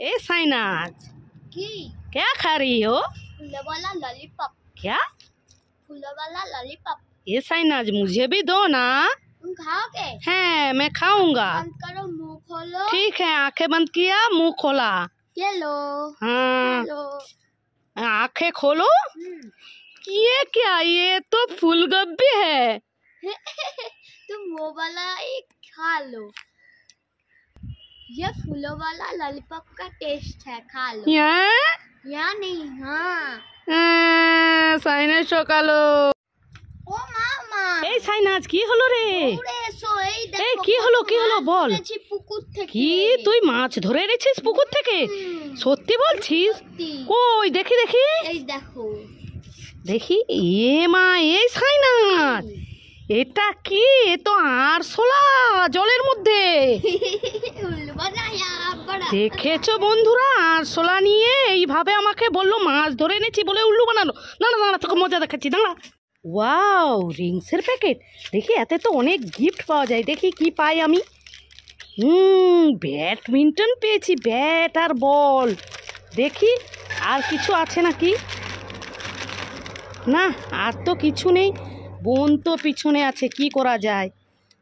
ए साइनाज की क्या खा रही हो? फूलों वाला लॉलीपॉप। क्या? फूलों वाला लॉलीपॉप। ये साइनाज मुझे भी दो ना। तुम खाओगे? है, मैं खाऊंगा। बंद करो, मुंह खोलो। ठीक है, आंखें बंद किया, मुंह खोला। ये लो। हाँ, लो। आंखें खोलो। ये क्या? ये तो फूलगोभी है। तुम वो वाला एक खा लो। ये फूलों वाला लॉलीपॉप का टेस्ट है, खा लो। या नहीं? हाँ। সাইনাজ সকালো। ও মামা, এই সাইনাজ কি হলো রে? ওরে এসো, এই দেখো। এই কি হলো বল। ধরেছি পুকুর থেকে। কি তুই মাছ ধরে এনেছিস পুকুর থেকে? সত্যি বলছিস? কই দেখি দেখি। এই দেখো। দেখি, এ মা, এই সাইনাজ এটা কি? এ তো আরশোলা জলের মধ্যে। দেখেছো বন্ধুরা, আরশোলা নিয়ে এইভাবে আমাকে বললো মাছ ধরে এনেছি বলে উল্লু বানালো। না না না, তোকে মজা দেখাচ্ছি, দাঁড়া। ওয়াও, রিংসের প্যাকেট। দেখি এতে তো অনেক গিফট পাওয়া যায়। দেখি কি পাই আমি। ব্যাডমিন্টন পেয়েছি, ব্যাট আর বল। দেখি আর কিছু আছে নাকি। না, আর তো কিছু নেই। বোন তো পিছনে আছে, কি করা যায়।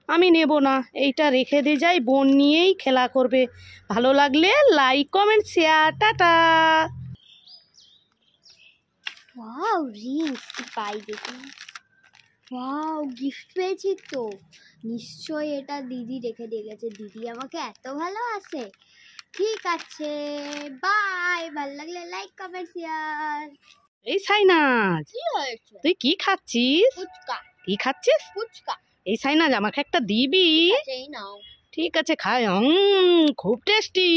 আমি নেব না, এইটা রেখে দিয়ে যাই। বোন নিয়েই খেলা করবে। ভালো লাগলে like comment share, tata. Wow, Rings কি পাই দেখি। ওয়াও, গিফট পেয়েছি তো। নিশ্চয়ই এটা দিদি রেখে দিয়ে গেছে। দিদি আমাকে এত ভালোবাসে। ঠিক আছে, বাই। ভালো লাগলে লাইক কমেন্ট শেয়ার। এই সাইনাজ, কি হয়েছে? তুই কি খাচ্ছিস? ফুচকা। কি খাচ্ছিস? ফুচকা। এই সাইনাজ, আমাকে একটা দিবি? এই নাও। ঠিক আছে, খাই। খুব টেস্টি।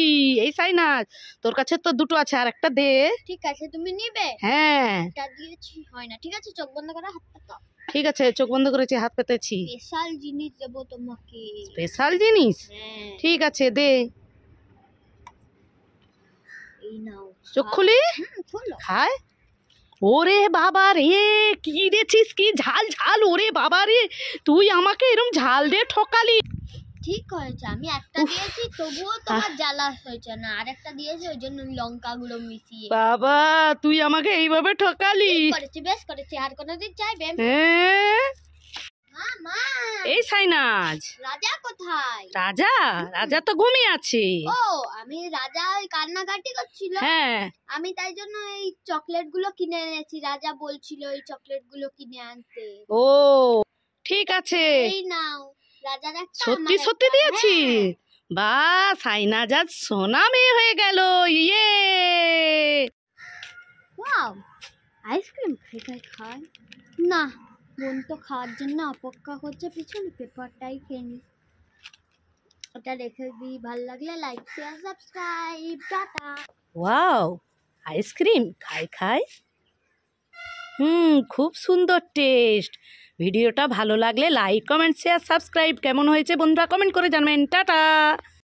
এই সাইনাজ, তোর কাছে তো দুটো আছে, আর একটা দে। ঠিক আছে, তুমি নিবে? হ্যাঁ। এটা দিয়েছি, হয় না। ঠিক আছে, চোখ বন্ধ করে হাত পাতাও। ঠিক আছে, চোখ বন্ধ করেছি, হাত পেতেছি। স্পেশাল জিনিস দেবো তোমাকে। স্পেশাল জিনিস? হ্যাঁ। ঠিক আছে, দে। এই নাও। চোখ খুলি। খোলো। খায়। ওরে বাবা রে, কি দিয়েছিস? কি ঝাল ঝাল। ওরে বাবা রে, তুই আমাকে এরকম ঝাল দিয়ে ঠকালি। ঠিক হয়েছে, আমি একটা দিয়েছি তবুও তোমার জ্বালা হয়েছে না। আর একটা দিয়েছি, ওই জন্য লঙ্কা গুঁড়ো মিশিয়ে। বাবা, তুই আমাকে এইভাবে ঠকালি। করেছি, বেশ করেছি। আর কোনোদিন চাইবে? হ্যাঁ। মা, এই সাইনাজ, রাজা কোথায়? রাজা তো ঘুমিয়ে আছে। ও, আমি রাজা ওই কান্নাকাটি করছিল। হ্যাঁ, আমি তাই জন্য এই চকলেট গুলো কিনে এনেছি। রাজা বলছিল এই চকলেট গুলো কিনে আনতে। ও ঠিক আছে। এই নাও, রাজার একটা। সত্যি সত্যি দিয়েছি? বা, সাইনাজ আজ সোনা মেয়ে হয়ে গেল। ইয়ে। ওয়াও, আইসক্রিম খাই। না, বোন তো খাওয়ার জন্য অপেক্ষা করছে পিছনে। পেপারটাই খেয়ে নি। ওটা রেখে দিই। ভালো লাগলে like share subscribe, tata. Wow, ice cream খাই। খুব সুন্দর টেস্ট। ভিডিওটা ভালো লাগলে লাইক কমেন্ট শেয়ার সাবস্ক্রাইব। কেমন হয়েছে বন্ধুরা কমেন্ট করে জানাবেন। টাটা।